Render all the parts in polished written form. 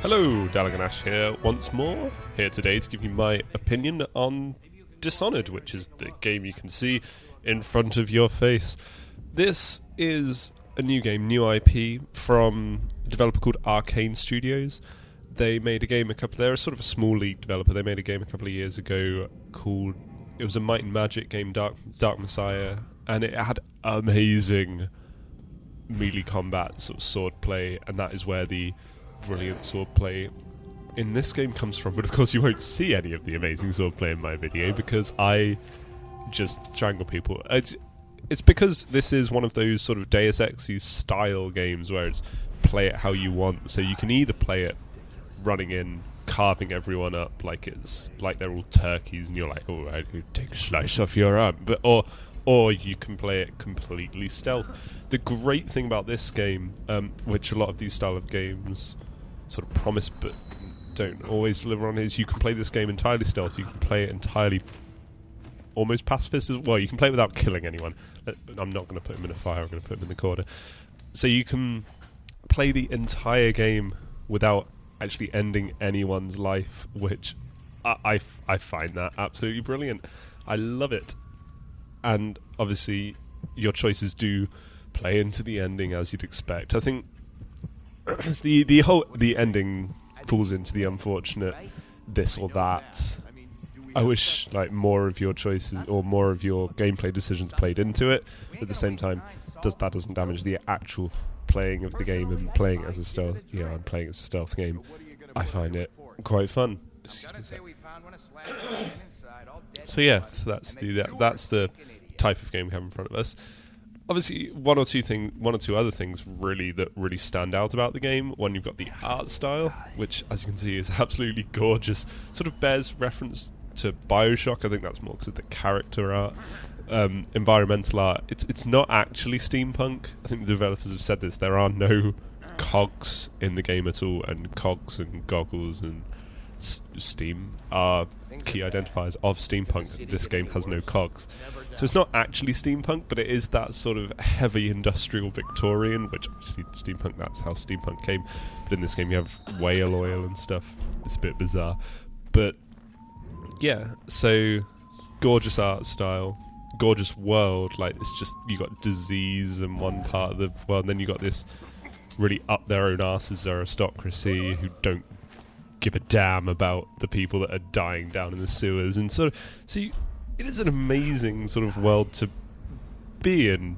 Hello, Dalagonash here once more, here today to give you my opinion on Dishonored, which is the game you can see in front of your face. This is a new game, new IP from a developer called Arkane Studios. They made a game they're sort of a small league developer. They made a game a couple of years ago called, it was a Might and Magic game, Dark Messiah, and it had amazing melee combat, sort of sword play, and that is where the brilliant sword play in this game comes from. But of course you won't see any of the amazing sword play in my video because I just strangle people. It's because this is one of those sort of Deus Ex style games where it's play it how you want. So you can either play it running in, carving everyone up like it's like they're all turkeys and you're like, oh, I could take a slice off your arm, but or you can play it completely stealth. The great thing about this game, which a lot of these style of games sort of promise but don't always deliver on, is you can play this game entirely stealth. You can play it entirely almost pacifist as well. You can play it without killing anyone. I'm not going to put him in a fire, I'm going to put him in the corner. So you can play the entire game without actually ending anyone's life, which I find that absolutely brilliant. I love it. And obviously your choices do play into the ending as you'd expect. I think the ending falls into the unfortunate this or that. I wish like more of your choices or more of your gameplay decisions played into it. But at the same time, doesn't damage the actual playing of the game and playing as a stealth. I'm playing as a stealth game. I find it quite fun. Excuse me. So yeah, that's the type of game we have in front of us. Obviously, one or two other things really stand out about the game. One, you've got the art style, which, as you can see, is absolutely gorgeous. Sort of bears reference to Bioshock. I think that's more because of the character art. Environmental art. It's not actually steampunk. I think the developers have said this. There are no cogs in the game at all, and cogs and goggles and steam are key identifiers of steampunk. This game has no cogs. So it's not actually steampunk, but it is that sort of heavy industrial Victorian, which obviously steampunk, that's how steampunk came. But in this game you have whale oil and stuff. It's a bit bizarre. But yeah, so gorgeous art style, gorgeous world. Like, it's just, you got disease in one part of the world, and then you got this really up their own asses aristocracy who don't give a damn about the people that are dying down in the sewers. And so it is an amazing sort of world to be in.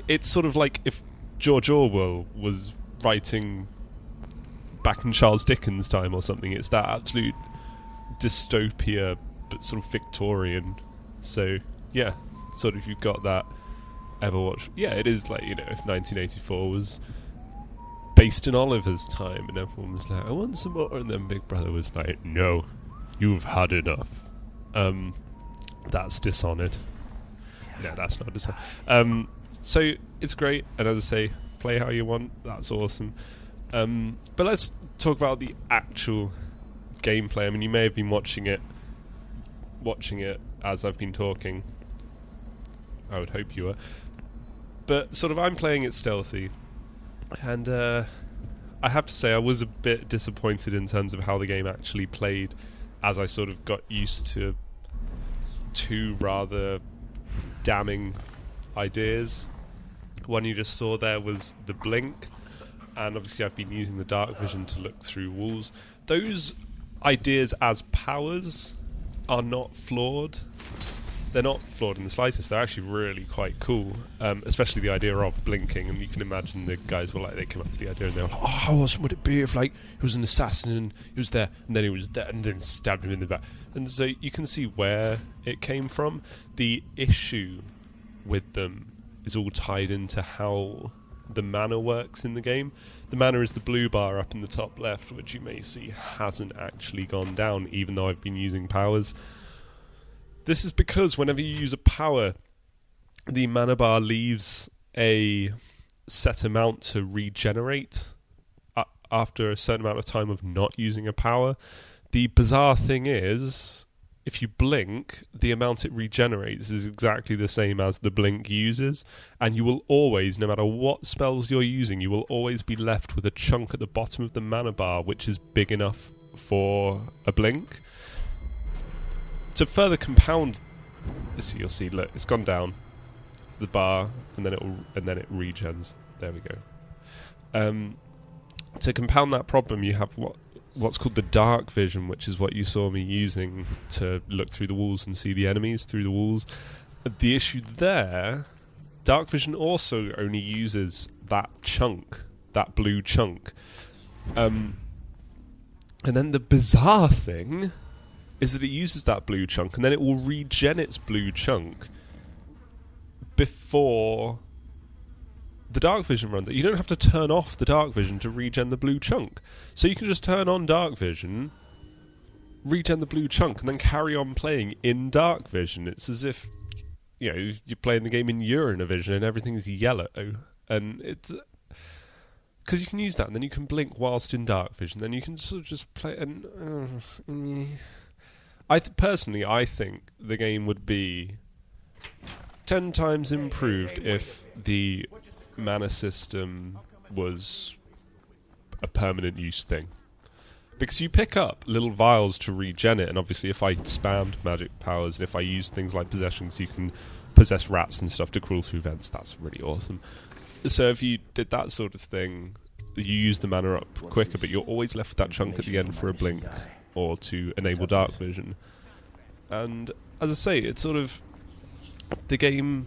It's sort of like if George Orwell was writing back in Charles Dickens' time or something. It's that absolute dystopia, but sort of Victorian. So yeah, sort of, you've got that. Ever watch? Yeah, it is like, if 1984 was based in Oliver's time and everyone was like, I want some more, and then Big Brother was like, no, you've had enough. That's Dishonored. No, that's not Dishonored. So it's great, and as I say, play how you want. That's awesome. But let's talk about the actual gameplay. I mean, you may have been watching it as I've been talking. I would hope you were. But sort of, I'm playing it stealthy, and I have to say I was a bit disappointed in terms of how the game actually played, as I sort of got used to two rather damning ideas. One you just saw there was the blink, and obviously I've been using the dark vision to look through walls. Those ideas as powers are not flawed. They're not flawed in the slightest. They're actually really quite cool, especially the idea of blinking. And you can imagine the guys were like, they came up with the idea and they were like, oh, how awesome would it be if like he was an assassin and he was there and then he was there and then stabbed him in the back. And so you can see where it came from. The issue with them is all tied into how the mana works in the game. The mana is the blue bar up in the top left, which you may see hasn't actually gone down, even though I've been using powers. This is because whenever you use a power, the mana bar leaves a set amount to regenerate after a certain amount of time of not using a power. The bizarre thing is, if you blink, the amount it regenerates is exactly the same as the blink uses, and you will always, no matter what spells you're using, you will always be left with a chunk at the bottom of the mana bar which is big enough for a blink. To further compound, so you'll see, look, it's gone down the bar, and then it regens. There we go. To compound that problem, you have what's called the dark vision, which is what you saw me using to look through the walls and see the enemies through the walls. The issue there, dark vision also only uses that chunk, that blue chunk. And then the bizarre thing is that it uses that blue chunk, and then it will regen its blue chunk before the dark vision runs. You don't have to turn off the dark vision to regen the blue chunk. So you can just turn on dark vision, regen the blue chunk, and then carry on playing in dark vision. It's as if, you know, you're playing the game in Urinavision and everything's yellow. And it's because you can use that, and then you can blink whilst in dark vision. Then you can sort of just play. And personally, I think the game would be 10 times improved if the mana system was a permanent use thing. Because you pick up little vials to regen it, and obviously if I spammed magic powers, and if I used things like possessions, you can possess rats and stuff to crawl through vents. That's really awesome. So if you did that sort of thing, you use the mana up quicker, but you're always left with that chunk at the end for a blink or to enable dark vision. And as I say, it's sort of, the game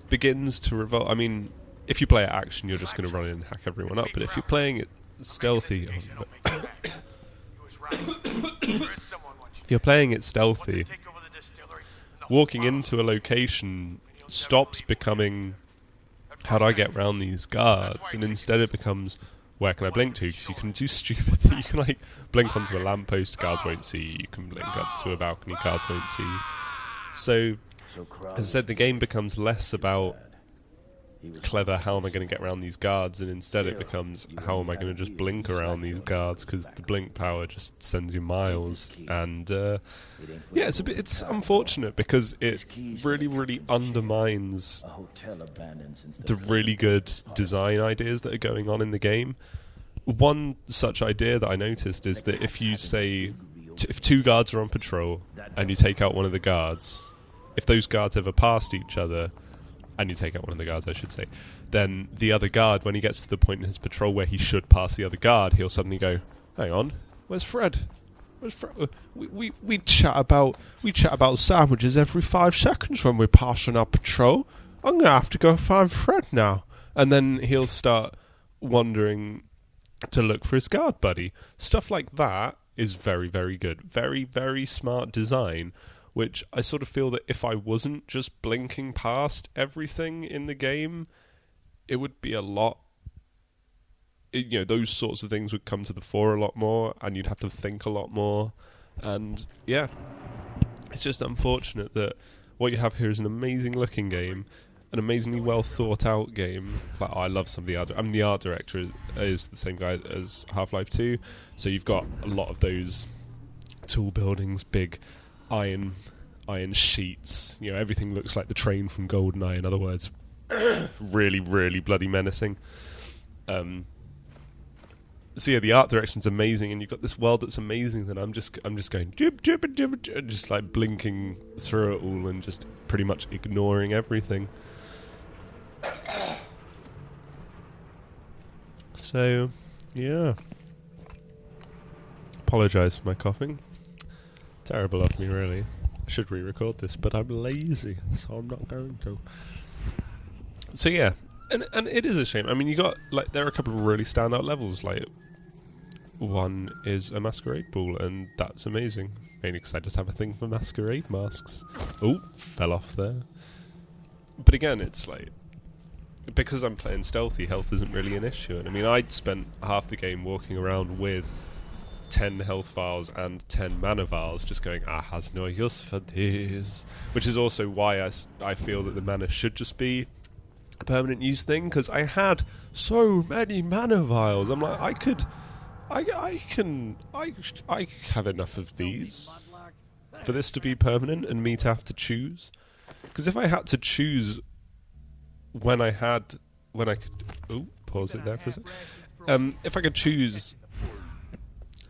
begins to revolt. I mean, if you play it action, you're just going to run in and hack everyone up, but if you're playing it stealthy, if you're playing it stealthy, walking into a location stops becoming, how do I get around these guards, and instead it becomes, where can I blink to? Because you can do stupid things. You can like blink onto a lamppost, guards won't see you. You can blink up to a balcony, guards won't see you. So, as I said, the game becomes less about clever, how am I going to get around these guards, and instead it becomes, how am I going to just blink around these guards, because the blink power just sends you miles. And yeah, it's unfortunate, because it really, really undermines the really good design ideas that are going on in the game. One such idea that I noticed is that if you say, if two guards are on patrol and you take out one of the guards, if those guards ever passed each other, and you take out one of the guards, I should say, then the other guard, when he gets to the point in his patrol where he should pass the other guard, he'll suddenly go, hang on, where's Fred? Where's Fred? We chat about sandwiches every 5 seconds when we're passing our patrol. I'm going to have to go find Fred now. And then he'll start wandering to look for his guard buddy. Stuff like that is very, very good. Very, very smart design, which I sort of feel that if I wasn't just blinking past everything in the game, it would be a lot... you know, those sorts of things would come to the fore a lot more, and you'd have to think a lot more. And, yeah, it's just unfortunate that what you have here is an amazing-looking game, an amazingly well-thought-out game. Like, I love some of the art... I mean, the art director is the same guy as Half-Life 2, so you've got a lot of those tall buildings, big iron sheets, you know, everything looks like the train from GoldenEye, in other words. Really, really bloody menacing. So yeah, the art direction's amazing, and you've got this world that's amazing, that I'm just going jib, jib, jib, jib, just like blinking through it all and just pretty much ignoring everything. So yeah, apologise for my coughing. Terrible of me, really. I should re-record this, but I'm lazy, so I'm not going to. So yeah, and it is a shame. I mean, you got, like, there are a couple of really standout levels. Like, one is a masquerade ball, and that's amazing. Mainly because I just have a thing for masquerade masks. Oh, fell off there. But again, it's like, because I'm playing stealthy, health isn't really an issue. And I mean, I'd spent half the game walking around with 10 health vials and 10 mana vials, just going, has no use for this. Which is also why I feel that the mana should just be a permanent use thing, because I had so many mana vials. I'm like, I have enough of these. for this to be permanent and me to have to choose. Because if I had to choose when I could... Oh, pause it there for a second. If I could choose...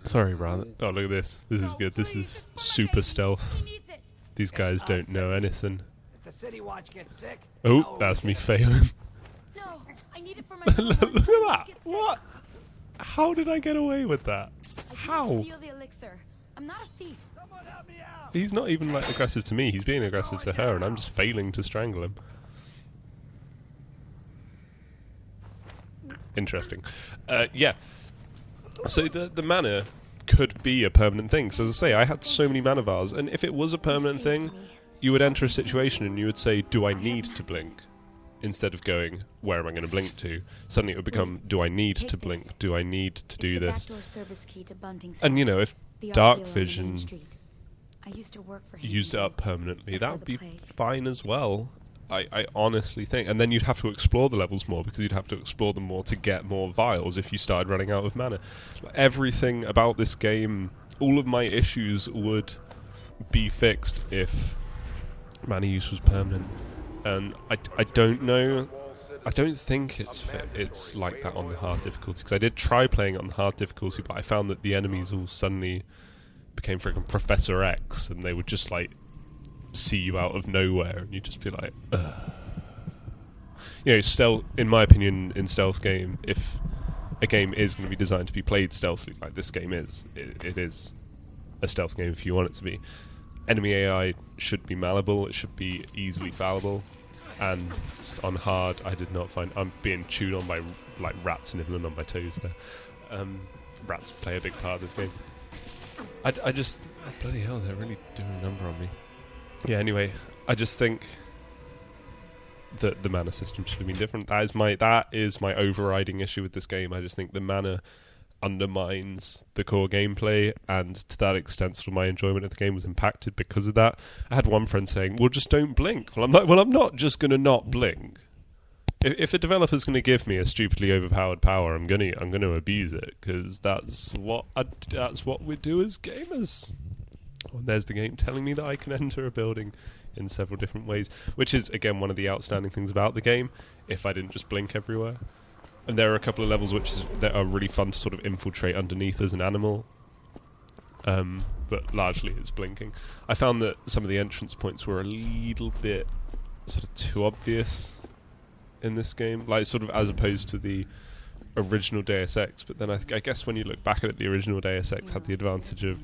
Sorry, rather. Oh, look at this. This is good. This is super stealth. These guys don't know anything. Oh, that's me failing. Look at that. What? How did I get away with that? How? He's not even like aggressive to me. He's being aggressive to her, and I'm just failing to strangle him. Interesting. Yeah. So the mana could be a permanent thing. So as I say, I had so many mana bars, and if it was a permanent thing, you would enter a situation and you would say, do I need to blink? Instead of going, where am I going to blink to? Suddenly it would become, do I need to blink? Do I need to do this? And you know, if Dark Vision used it up permanently, that would be fine as well. I honestly think. And then you'd have to explore the levels more, because you'd have to explore them more to get more vials if you started running out of mana. Everything about this game, all of my issues would be fixed if mana use was permanent. And I don't know. I don't think it's like that on the hard difficulty, because I did try playing it on the hard difficulty, but I found that the enemies all suddenly became freaking Professor X, and they would just like see you out of nowhere, and you'd just be like, ugh. You know, stealth. In my opinion, in stealth game, if a game is going to be designed to be played stealthily, like this game is, it is a stealth game if you want it to be. Enemy AI should be malleable, it should be easily fallible, and just on hard, I did not find... I'm being chewed on by like rats nibbling on my toes there. Rats play a big part of this game. I just... Oh, bloody hell, they're really doing a number on me. Yeah, anyway, I just think that the mana system should have been different. That is my overriding issue with this game. I just think the mana undermines the core gameplay, and to that extent sort of my enjoyment of the game was impacted because of that. I had one friend saying, well, just don't blink. Well, I'm not just going to not blink. If a developer's going to give me a stupidly overpowered power, I'm going to abuse it, because that's what we do as gamers. Well, there's the game telling me that I can enter a building in several different ways, which is again one of the outstanding things about the game. If I didn't just blink everywhere. And there are a couple of levels that are really fun to sort of infiltrate underneath as an animal. But largely it's blinking. I found that some of the entrance points were a little bit sort of too obvious in this game, like sort of as opposed to the original Deus Ex. But then I guess when you look back at it, the original Deus Ex had the advantage of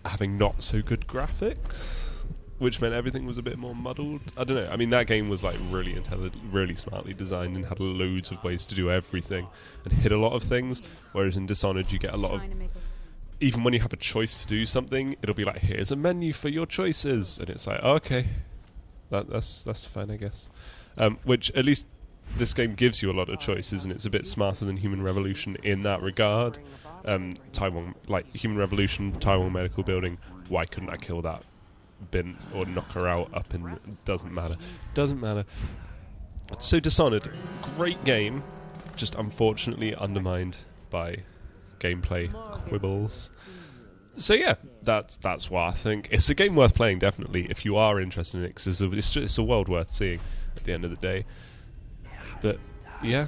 having not so good graphics, which meant everything was a bit more muddled. I don't know. I mean, that game was like really intelligent, really smartly designed, and had loads of ways to do everything and hit a lot of things. Whereas in Dishonored, you get a lot of... Even when you have a choice to do something, it'll be like, here's a menu for your choices. And it's like, okay, that's fine, I guess. Which, at least, this game gives you a lot of choices, and it's a bit smarter than Human Revolution in that regard. Taiwan, like Human Revolution, Taiwan Medical Building, why couldn't I kill that bin or knock her out up in... Doesn't matter. So Dishonored, great game, just unfortunately undermined by gameplay quibbles. So yeah, that's what I think. It's a game worth playing, definitely, if you are interested in it, because it's a world worth seeing at the end of the day. But yeah,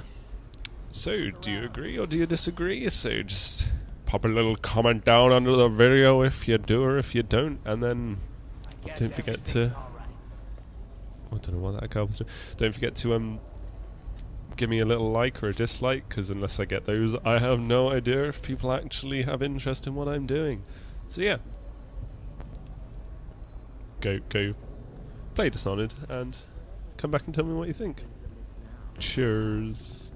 so do you agree or do you disagree? So just pop a little comment down under the video if you do or if you don't, and then don't forget to... I don't know what that guy was doing. Don't forget to give me a little like or a dislike, because unless I get those, I have no idea if people actually have interest in what I'm doing. So yeah, go play Dishonored and come back and tell me what you think. Cheers.